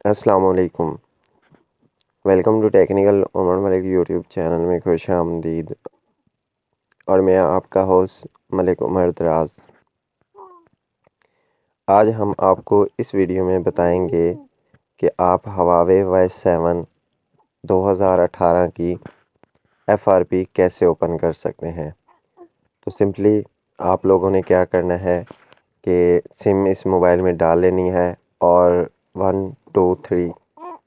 अस्सलाम वालेकुम। Welcome to technical Umar Malik YouTube channel में खुश आमदीद। और मैं आपका होस्ट मलिक उमर दराज। आज हम आपको इस वीडियो में बताएंगे कि आप हवावे Y7 2018 की FRP कैसे ओपन कर सकते हैं। तो सिंपली आप लोगों ने क्या करना है कि सिम इस मोबाइल में डाल लेनी है और 123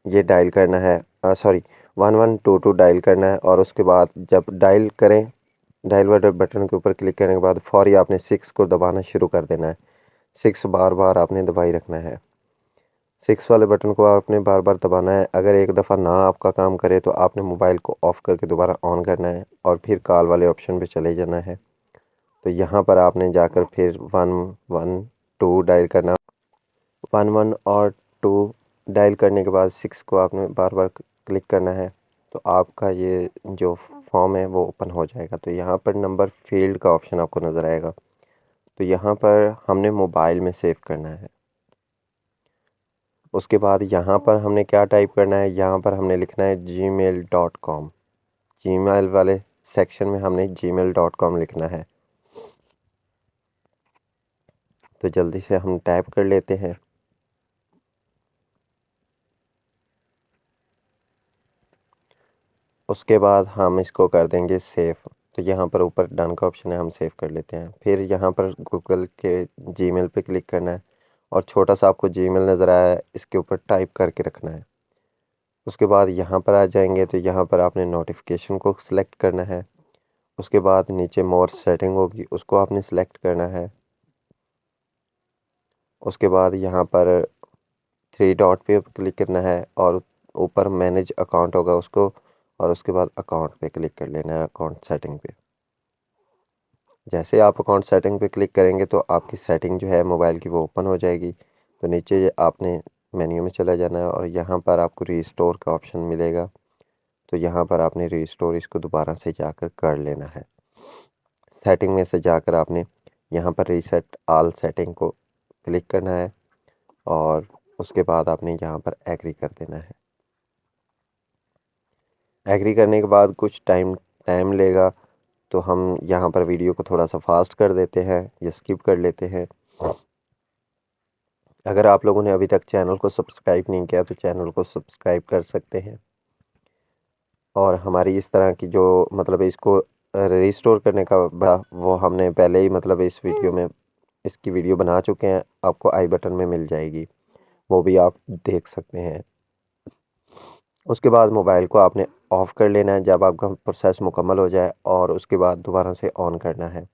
ये डायल करना है, 1122 डायल करना है। और उसके बाद जब डायल करें, डायल वाले बटन के ऊपर क्लिक करने के बाद फौरी आपने 6 को दबाना शुरू कर देना है। 6 बार बार आपने दबाई रखना है। 6 वाले बटन को आपने बार बार दबाना है। अगर एक दफ़ा ना आपका काम करे तो आपने मोबाइल को ऑफ़ करके दोबारा ऑन करना है और फिर कॉल वाले ऑप्शन पे चले जाना है। तो यहाँ पर आपने जाकर फिर 112 डायल करना। 11 और 2 डायल करने के बाद 6 को आपने बार बार क्लिक करना है। तो आपका ये जो फॉर्म है वो ओपन हो जाएगा। तो यहाँ पर नंबर फील्ड का ऑप्शन आपको नज़र आएगा। तो यहाँ पर हमने मोबाइल में सेव करना है। उसके बाद यहाँ पर हमने क्या टाइप करना है, यहाँ पर हमने लिखना है gmail.com। जीमेल वाले सेक्शन में हमने gmail.com लिखना है। तो जल्दी से हम टाइप कर लेते हैं। उसके बाद हम इसको कर देंगे सेव। तो यहाँ पर ऊपर डन का ऑप्शन है, हम सेव कर लेते हैं। फिर यहाँ पर गूगल के जीमेल पे क्लिक करना है और छोटा सा आपको जीमेल नज़र आया है, इसके ऊपर टाइप करके रखना है। उसके बाद यहाँ पर आ जाएंगे तो यहाँ पर आपने नोटिफिकेशन को सिलेक्ट करना है। उसके बाद नीचे मोर सेटिंग होगी, उसको आपने सिलेक्ट करना है। उसके बाद यहाँ पर 3 डॉट पे क्लिक करना है और ऊपर मैनेज अकाउंट होगा उसको, और उसके बाद अकाउंट पे क्लिक कर लेना है, अकाउंट सेटिंग पे। जैसे आप अकाउंट सेटिंग पे क्लिक करेंगे तो आपकी सेटिंग जो है मोबाइल की वो ओपन हो जाएगी। तो नीचे आपने मेन्यू में चला जाना है और यहाँ पर आपको रीस्टोर का ऑप्शन मिलेगा। तो यहाँ पर आपने रीस्टोर इसको दोबारा से जाकर कर लेना है। सेटिंग में से जाकर आपने यहाँ पर रीसेट ऑल सेटिंग को क्लिक करना है और उसके बाद आपने यहाँ पर एग्री कर देना है। एग्री करने के बाद कुछ टाइम लेगा। तो हम यहाँ पर वीडियो को थोड़ा सा फास्ट कर देते हैं या स्किप कर लेते हैं। अगर आप लोगों ने अभी तक चैनल को सब्सक्राइब नहीं किया तो चैनल को सब्सक्राइब कर सकते हैं। और हमारी इस तरह की जो इसको रिस्टोर करने का बड़ा वो हमने पहले ही इस वीडियो में इसकी वीडियो बना चुके हैं, आपको आई बटन में मिल जाएगी, वो भी आप देख सकते हैं। उसके बाद मोबाइल को आपने ऑफ़ कर लेना है जब आपका प्रोसेस मुकम्मल हो जाए, और उसके बाद दोबारा से ऑन करना है।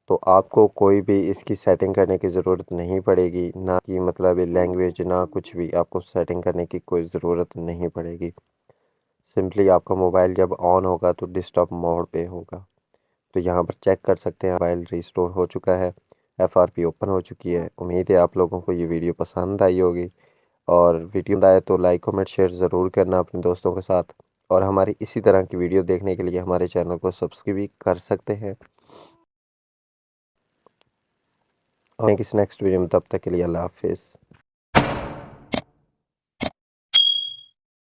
तो आपको कोई भी इसकी सेटिंग करने की ज़रूरत नहीं पड़ेगी, ना कि लैंग्वेज, ना कुछ भी आपको सेटिंग करने की कोई ज़रूरत नहीं पड़ेगी। सिंपली आपका मोबाइल जब ऑन होगा तो डिस्टर्ब मोड पे होगा। तो यहाँ पर चेक कर सकते हैं मोबाइल रिस्टोर हो चुका है, FRP ओपन हो चुकी है। उम्मीद है आप लोगों को ये वीडियो पसंद आई होगी, और वीडियो पसंद आए तो लाइक कमेंट शेयर ज़रूर करना अपने दोस्तों के साथ। और हमारी इसी तरह की वीडियो देखने के लिए हमारे चैनल को सब्सक्राइब भी कर सकते हैं। और किसी नेक्स्ट वीडियो में, तब तक के लिए अल्लाह हाफिज़।